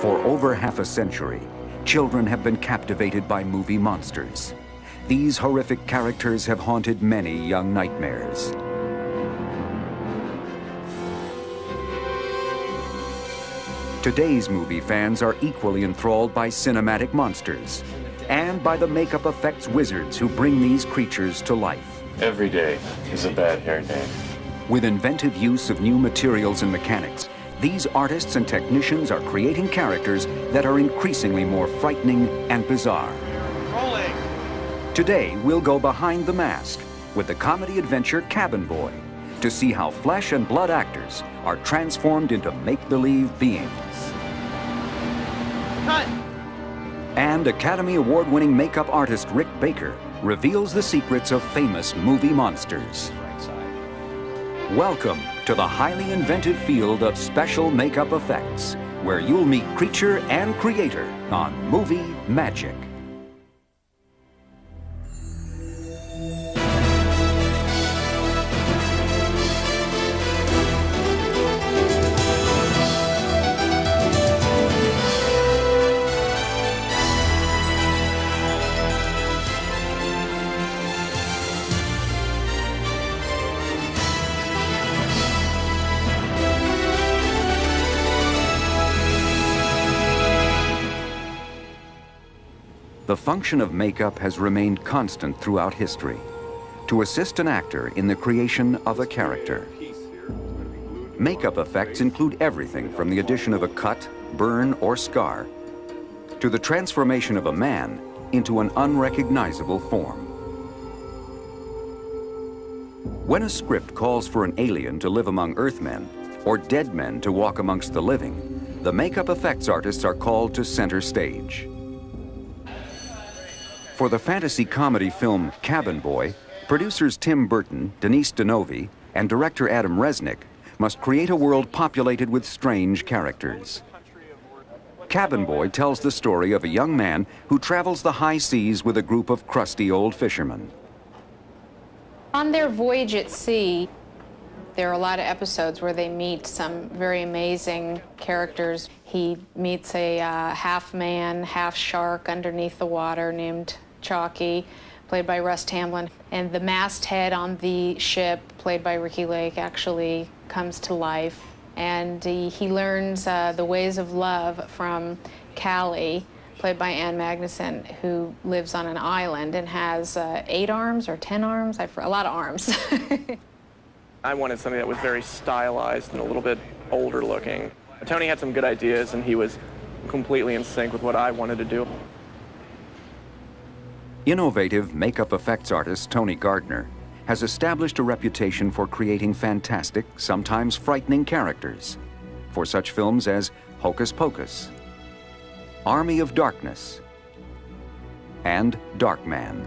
For over half a century, children have been captivated by movie monsters. These horrific characters have haunted many young nightmares. Today's movie fans are equally enthralled by cinematic monsters and by the makeup effects wizards who bring these creatures to life. Every day is a bad hair day. With inventive use of new materials and mechanics, these artists and technicians are creating characters that are increasingly more frightening and bizarre. Rolling. Today, we'll go behind the mask with the comedy adventure Cabin Boy to see how flesh and blood actors are transformed into make-believe beings. Cut. And Academy Award-winning makeup artist Rick Baker reveals the secrets of famous movie monsters. Welcome to the highly inventive field of special makeup effects, where you'll meet creature and creator on Movie Magic. The function of makeup has remained constant throughout history, to assist an actor in the creation of a character. Makeup effects include everything from the addition of a cut, burn, or scar, to the transformation of a man into an unrecognizable form. When a script calls for an alien to live among Earthmen, or dead men to walk amongst the living, the makeup effects artists are called to center stage. For the fantasy comedy film Cabin Boy, producers Tim Burton, Denise Denovi, and director Adam Resnick must create a world populated with strange characters. Cabin Boy tells the story of a young man who travels the high seas with a group of crusty old fishermen. On their voyage at sea, there are a lot of episodes where they meet some very amazing characters. He meets a half man, half shark underneath the water named Chalky, played by Russ Tamblyn. And the masthead on the ship, played by Ricky Lake, actually comes to life. And he learns the ways of love from Callie, played by Ann Magnuson, who lives on an island and has 8 arms or 10 arms, a lot of arms. I wanted something that was very stylized and a little bit older looking. Tony had some good ideas, and he was completely in sync with what I wanted to do. Innovative makeup effects artist Tony Gardner has established a reputation for creating fantastic, sometimes frightening characters for such films as Hocus Pocus, Army of Darkness, and Darkman.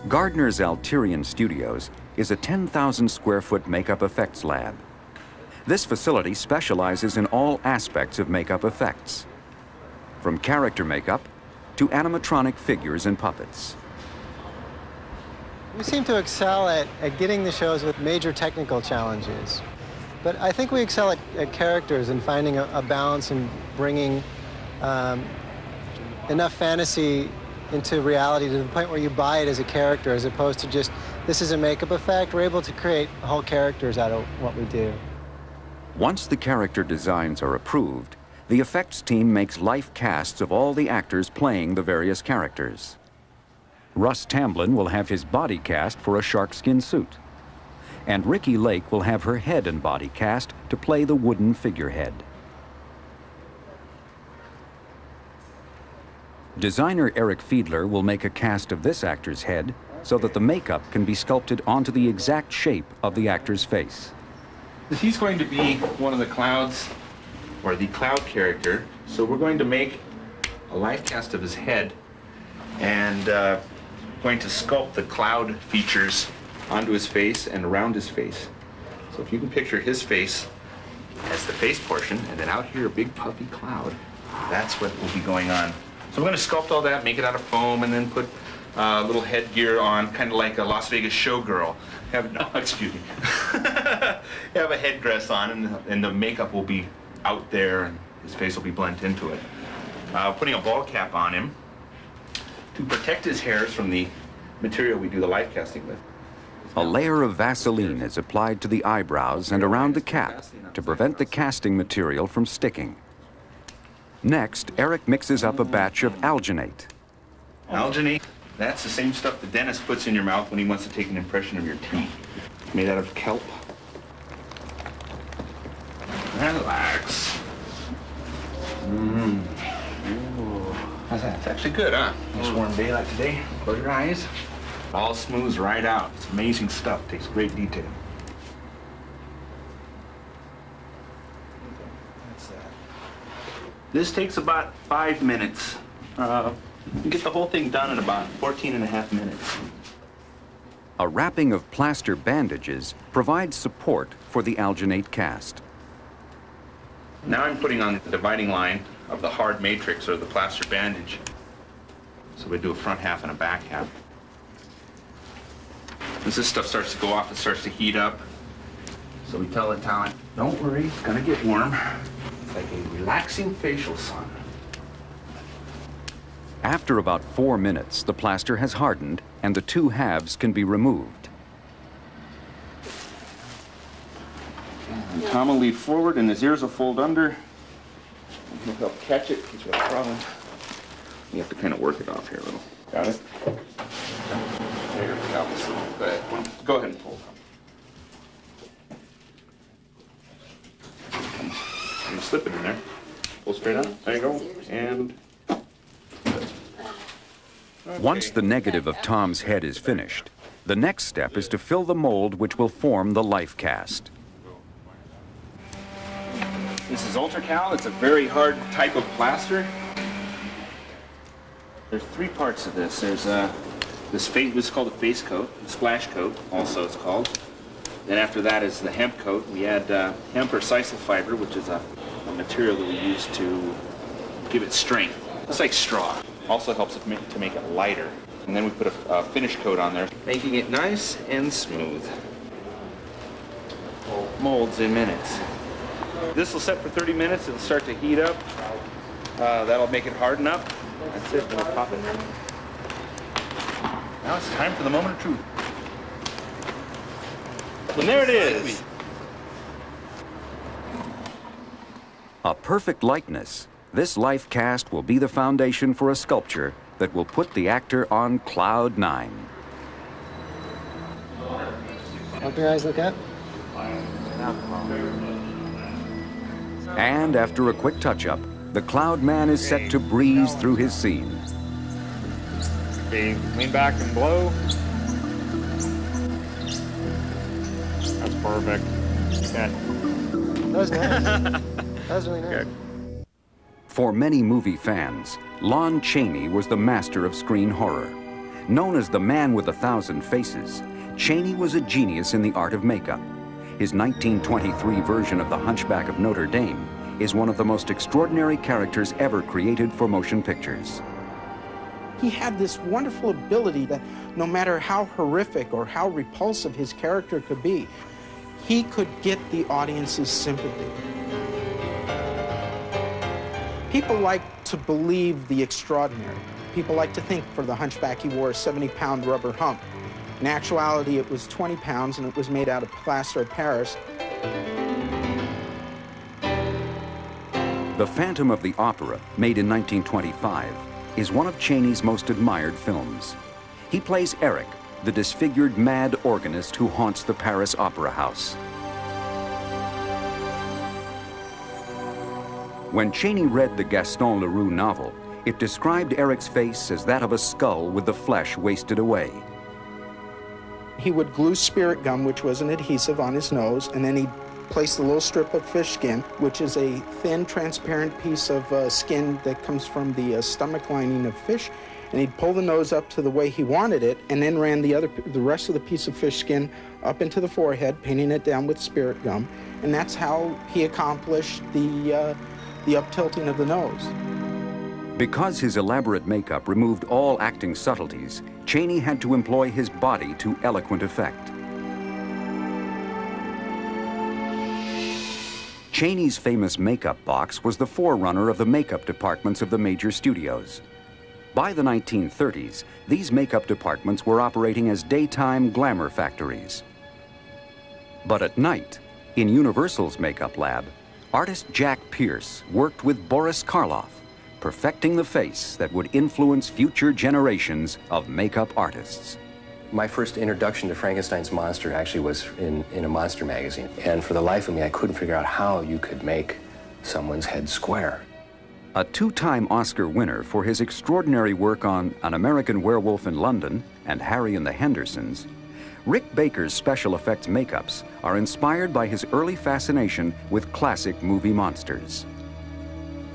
Gardner's Alterian Studios is a 10,000 square foot makeup effects lab. This facility specializes in all aspects of makeup effects, from character makeup to animatronic figures and puppets. We seem to excel at getting the shows with major technical challenges. But I think we excel at characters and finding a balance and bringing enough fantasy into reality to the point where you buy it as a character as opposed to just, this is a makeup effect. We're able to create whole characters out of what we do. Once the character designs are approved, the effects team makes life casts of all the actors playing the various characters. Russ Tamblyn will have his body cast for a sharkskin suit, and Ricky Lake will have her head and body cast to play the wooden figurehead. Designer Eric Fiedler will make a cast of this actor's head so that the makeup can be sculpted onto the exact shape of the actor's face. He's going to be one of the clouds, or the cloud character. So we're going to make a life cast of his head and going to sculpt the cloud features onto his face and around his face. So if you can picture his face as the face portion, and then out here a big puffy cloud, that's what will be going on. So we're going to sculpt all that, make it out of foam, and then put little headgear on, kind of like a Las Vegas showgirl. Have a headdress on, and the makeup will be out there, and his face will be blended into it. Putting a ball cap on him to protect his hairs from the material we do the life casting with. A layer of Vaseline is applied to the eyebrows and around the cap to prevent the casting material from sticking. Next, Eric mixes up a batch of alginate. Alginate, that's the same stuff the dentist puts in your mouth when he wants to take an impression of your teeth. Made out of kelp. Relax. How's that? It's actually good, huh? Nice warm day like today. Close your eyes. All smooths right out. It's amazing stuff. Takes great detail. This takes about 5 minutes. You get the whole thing done in about 14.5 minutes. A wrapping of plaster bandages provides support for the alginate cast. Now I'm putting on the dividing line of the hard matrix or the plaster bandage. So we do a front half and a back half. As this stuff starts to go off, it starts to heat up. So we tell the talent, don't worry, it's gonna get warm. It's like a relaxing facial sun. After about 4 minutes, the plaster has hardened and the two halves can be removed. And Tom will lead forward and his ears will fold under. And he'll help catch it. He's got a problem. You have to kind of work it off here a little. Got it? There we go. Go ahead. Go ahead and pull. And slip it in there. Pull straight up. There you go. And Once the negative of Tom's head is finished, the next step is to fill the mold which will form the life cast. this is Ultracal. It's a very hard type of plaster. There's 3 parts of this. There's this is called a face coat, the splash coat, also it's called. Then after that is the hemp coat. We add hemp or sisal fiber, which is a material that we use to give it strength. It's like straw. Also helps it to make it lighter. And then we put a finish coat on there, making it nice and smooth. Molds in minutes. This will set for 30 minutes. It'll start to heat up. That'll make it harden up. That's it. We'll pop it. Now it's time for the moment of truth. And there it is. A perfect likeness. This life cast will be the foundation for a sculpture that will put the actor on cloud 9. Help your eyes look up. And after a quick touch-up, the cloud man is set to breeze through his scene. Okay, lean back and blow. That's perfect. Okay. That was nice. That was really nice. Good. For many movie fans, Lon Chaney was the master of screen horror. Known as the man with 1,000 faces, Chaney was a genius in the art of makeup. His 1923 version of The Hunchback of Notre Dame is one of the most extraordinary characters ever created for motion pictures. He had this wonderful ability that no matter how horrific or how repulsive his character could be, he could get the audience's sympathy. People like to believe the extraordinary. People like to think for the Hunchback he wore a 70-pound rubber hump. In actuality, it was 20 pounds and it was made out of plaster of Paris. The Phantom of the Opera, made in 1925, is one of Chaney's most admired films. He plays Eric, the disfigured mad organist who haunts the Paris Opera House. When Chaney read the Gaston Leroux novel, it described Eric's face as that of a skull with the flesh wasted away. He would glue spirit gum, which was an adhesive, on his nose, and then he'd place a little strip of fish skin, which is a thin, transparent piece of skin that comes from the stomach lining of fish, and he'd pull the nose up to the way he wanted it, and then ran the rest of the piece of fish skin up into the forehead, painting it down with spirit gum, and that's how he accomplished the up-tilting of the nose. Because his elaborate makeup removed all acting subtleties, Chaney had to employ his body to eloquent effect. Chaney's famous makeup box was the forerunner of the makeup departments of the major studios. By the 1930s, these makeup departments were operating as daytime glamour factories. But at night, in Universal's makeup lab, artist Jack Pierce worked with Boris Karloff, perfecting the face that would influence future generations of makeup artists. My first introduction to Frankenstein's monster actually was in a monster magazine. And for the life of me, I couldn't figure out how you could make someone's head square. A two-time Oscar winner for his extraordinary work on An American Werewolf in London and Harry and the Hendersons, Rick Baker's special effects makeups are inspired by his early fascination with classic movie monsters.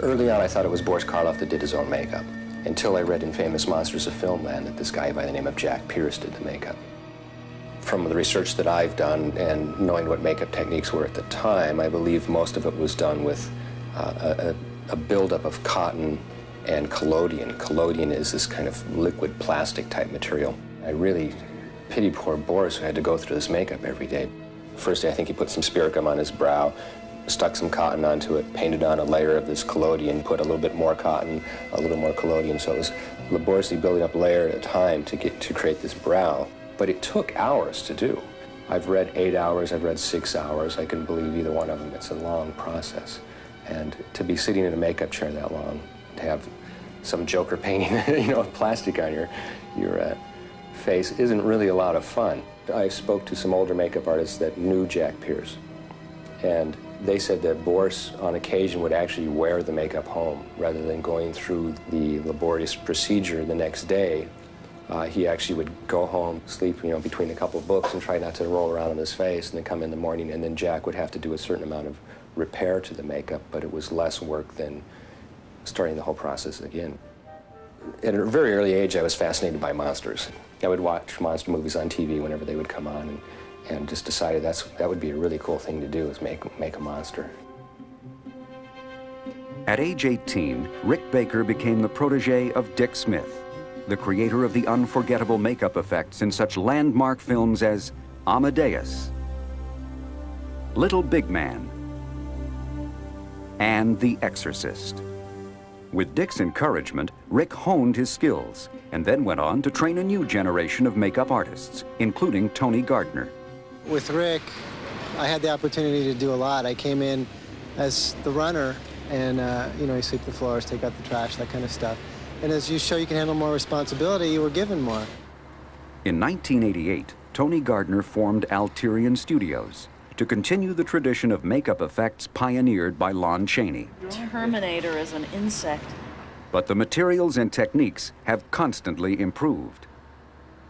Early on, I thought it was Boris Karloff that did his own makeup, until I read in Famous Monsters of Filmland that this guy by the name of Jack Pierce did the makeup. From the research that I've done and knowing what makeup techniques were at the time, I believe most of it was done with a buildup of cotton and collodion. Collodion is this kind of liquid plastic type material. I really pity poor Boris who had to go through this makeup every day. First day, I think he put some spirit gum on his brow, stuck some cotton onto it, painted on a layer of this collodion, put a little bit more cotton, a little more collodion. So it was laboriously building up layer at a time to create this brow. But it took hours to do. I've read 8 hours, I've read 6 hours. I can believe either one of them. It's a long process. And to be sitting in a makeup chair that long, to have some joker painting, plastic on your face isn't really a lot of fun. I spoke to some older makeup artists that knew Jack Pierce, and they said that Boris, on occasion, would actually wear the makeup home rather than going through the laborious procedure the next day. He actually would go home, sleep, between a couple of books and try not to roll around on his face, and then come in the morning, and then Jack would have to do a certain amount of repair to the makeup, but it was less work than starting the whole process again. At a very early age, I was fascinated by monsters. I would watch monster movies on TV whenever they would come on, and just decided that would be a really cool thing to do, is make a monster. At age 18, Rick Baker became the protege of Dick Smith, the creator of the unforgettable makeup effects in such landmark films as Amadeus, Little Big Man, and The Exorcist. With Dick's encouragement, Rick honed his skills and then went on to train a new generation of makeup artists, including Tony Gardner. With Rick, I had the opportunity to do a lot. I came in as the runner, and you sweep the floors, take out the trash, that kind of stuff. And as you show you can handle more responsibility, you were given more. In 1988, Tony Gardner formed Alterian Studios to continue the tradition of makeup effects pioneered by Lon Chaney. Terminator is an insect. But the materials and techniques have constantly improved.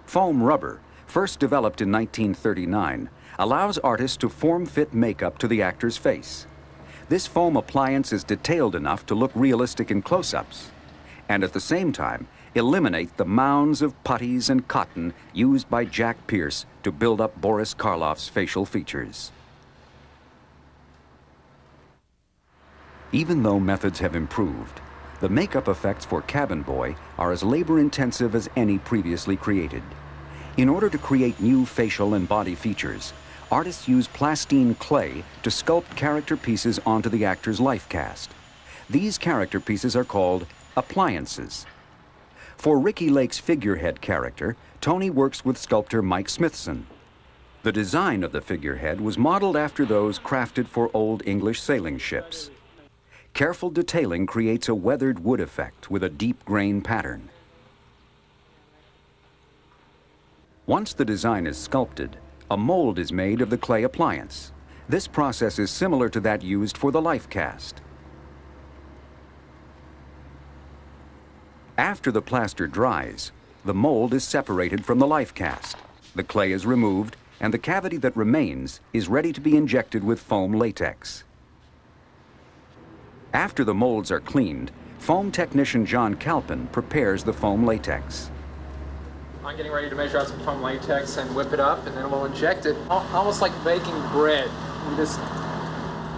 Foam rubber, first developed in 1939, allows artists to form-fit makeup to the actor's face. This foam appliance is detailed enough to look realistic in close-ups, and at the same time, eliminate the mounds of putties and cotton used by Jack Pierce to build up Boris Karloff's facial features. Even though methods have improved, the makeup effects for Cabin Boy are as labor-intensive as any previously created. In order to create new facial and body features, artists use plastine clay to sculpt character pieces onto the actor's life cast. These character pieces are called appliances. For Ricky Lake's figurehead character, Tony works with sculptor Mike Smithson. The design of the figurehead was modeled after those crafted for old English sailing ships. Careful detailing creates a weathered wood effect with a deep grain pattern. Once the design is sculpted, a mold is made of the clay appliance. This process is similar to that used for the life cast. After the plaster dries, the mold is separated from the life cast. The clay is removed, and the cavity that remains is ready to be injected with foam latex. After the molds are cleaned, foam technician John Calpin prepares the foam latex. I'm getting ready to measure out some foam latex and whip it up, and then we'll inject it, almost like baking bread. We just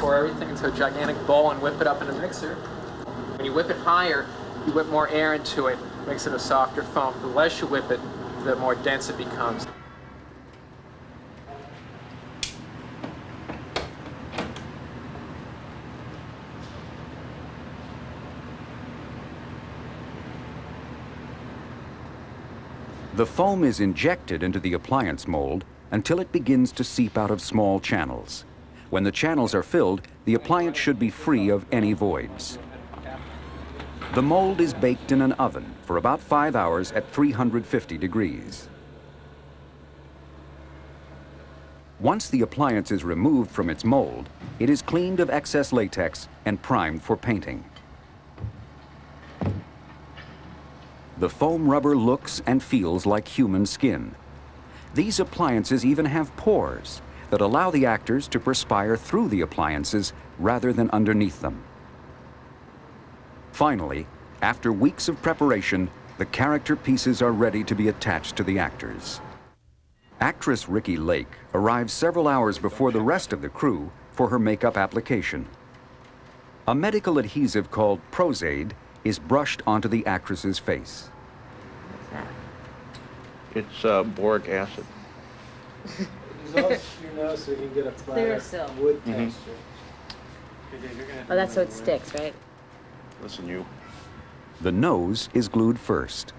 pour everything into a gigantic bowl and whip it up in a mixer. When you whip it higher, you whip more air into it, makes it a softer foam. The less you whip it, the more dense it becomes. The foam is injected into the appliance mold until it begins to seep out of small channels. When the channels are filled, the appliance should be free of any voids. The mold is baked in an oven for about 5 hours at 350 degrees. Once the appliance is removed from its mold, it is cleaned of excess latex and primed for painting. The foam rubber looks and feels like human skin. These appliances even have pores that allow the actors to perspire through the appliances rather than underneath them. Finally, after weeks of preparation, the character pieces are ready to be attached to the actors. Actress Ricki Lake arrives several hours before the rest of the crew for her makeup application. A medical adhesive called Prozaid is brushed onto the actress's face. What's that? It's boric acid. Dissolve your nose so you can get a flatter wood texture. Oh, that's so it sticks, right? Listen, you. The nose is glued first.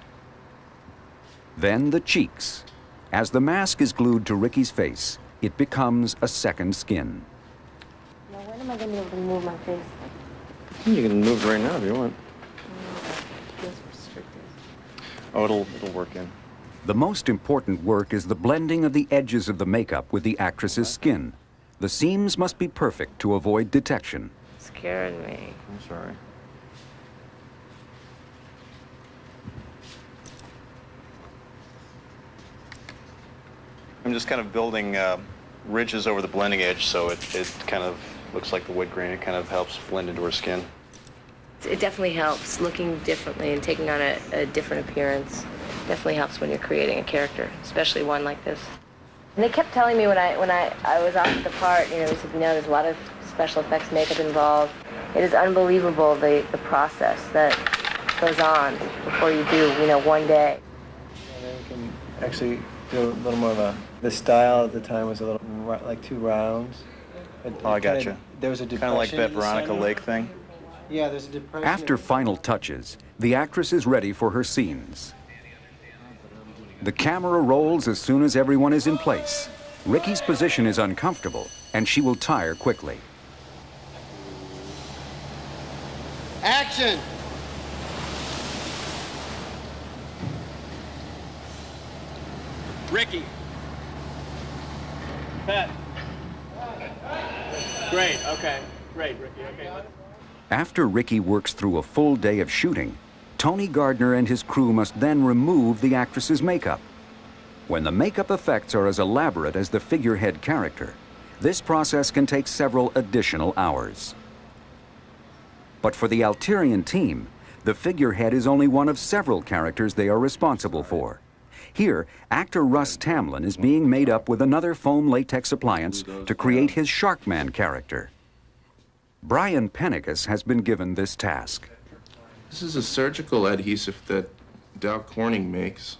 Then the cheeks. As the mask is glued to Ricky's face, it becomes a second skin. Now, when am I going to be able to move my face? You can move right now if you want. Feels restricted. Oh, it'll work in. The most important work is the blending of the edges of the makeup with the actress's skin. The seams must be perfect to avoid detection. Scared me. I'm sorry. I'm just kind of building ridges over the blending edge so it kind of looks like the wood grain. It kind of helps blend into her skin. It definitely helps looking differently and taking on a different appearance. Definitely helps when you're creating a character, especially one like this. And they kept telling me when I was off the part, they said, there's a lot of special effects makeup involved. It is unbelievable the process that goes on before you do, one day. And then you can actually do a little more of the style at the time was a little like 2 rounds. Oh, I gotcha. There was a depression. Kind of like that in the Veronica center. Lake thing? Yeah, there's a depression. After final touches, the actress is ready for her scenes. The camera rolls as soon as everyone is in place. Ricky's position is uncomfortable, and she will tire quickly. Action! Ricky. Pat. Great, okay. Great, Ricky, okay. After Ricky works through a full day of shooting, Tony Gardner and his crew must then remove the actress's makeup. When the makeup effects are as elaborate as the figurehead character, this process can take several additional hours. But for the Alterian team, the figurehead is only one of several characters they are responsible for. Here, actor Russ Tamlin is being made up with another foam latex appliance to create his Sharkman character. Brian Pennicus has been given this task. This is a surgical adhesive that Dow Corning makes.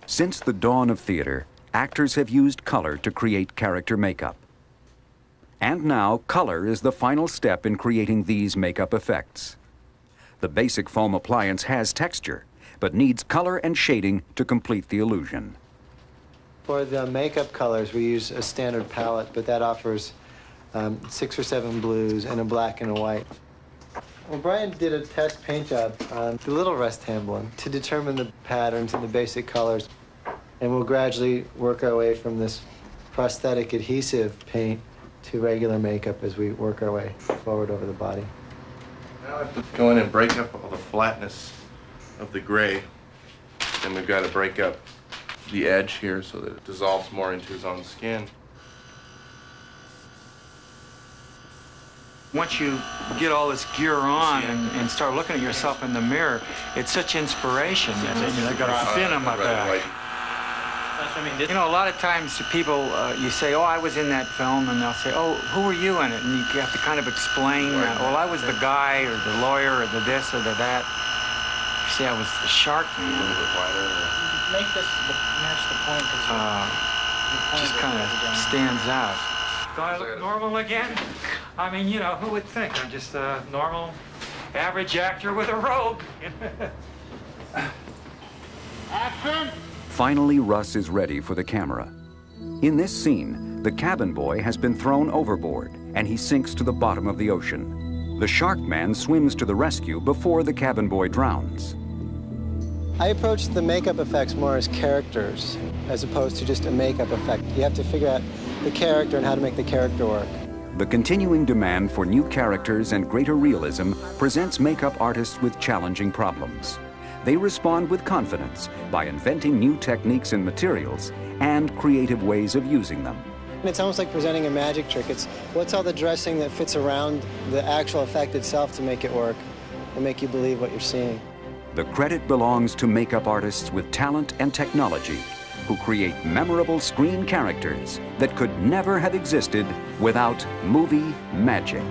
Since the dawn of theater, actors have used color to create character makeup. And now, color is the final step in creating these makeup effects. The basic foam appliance has texture, but needs color and shading to complete the illusion. For the makeup colors, we use a standard palette, but that offers 6 or 7 blues and a black and a white. Well, Brian did a test paint job on the little rectangle to determine the patterns and the basic colors. And we'll gradually work our way from this prosthetic adhesive paint to regular makeup as we work our way forward over the body. Now I have to go in and break up all the flatness of the gray. And we've got to break up the edge here so that it dissolves more into his own skin. Once you get all this gear on and start looking at yourself in the mirror, it's such inspiration. I got a fin on my back. A lot of times people, you say, oh, I was in that film, and they'll say, oh, who were you in it? And you have to kind of explain, well, I was the guy, or the lawyer, or the this, or the that. You say I was the shark man. A little bit wider. Make this match the point. Just kind of stands out. Do I look normal again? I mean, who would think? I'm just a normal, average actor with a robe. Finally, Russ is ready for the camera. In this scene, the cabin boy has been thrown overboard and he sinks to the bottom of the ocean. The shark man swims to the rescue before the cabin boy drowns. I approached the makeup effects more as characters as opposed to just a makeup effect. You have to figure out the character and how to make the character work. The continuing demand for new characters and greater realism presents makeup artists with challenging problems. They respond with confidence by inventing new techniques and materials and creative ways of using them. It's almost like presenting a magic trick. It's what's all the dressing that fits around the actual effect itself to make it work and make you believe what you're seeing. The credit belongs to makeup artists with talent and technology who create memorable screen characters that could never have existed without movie magic.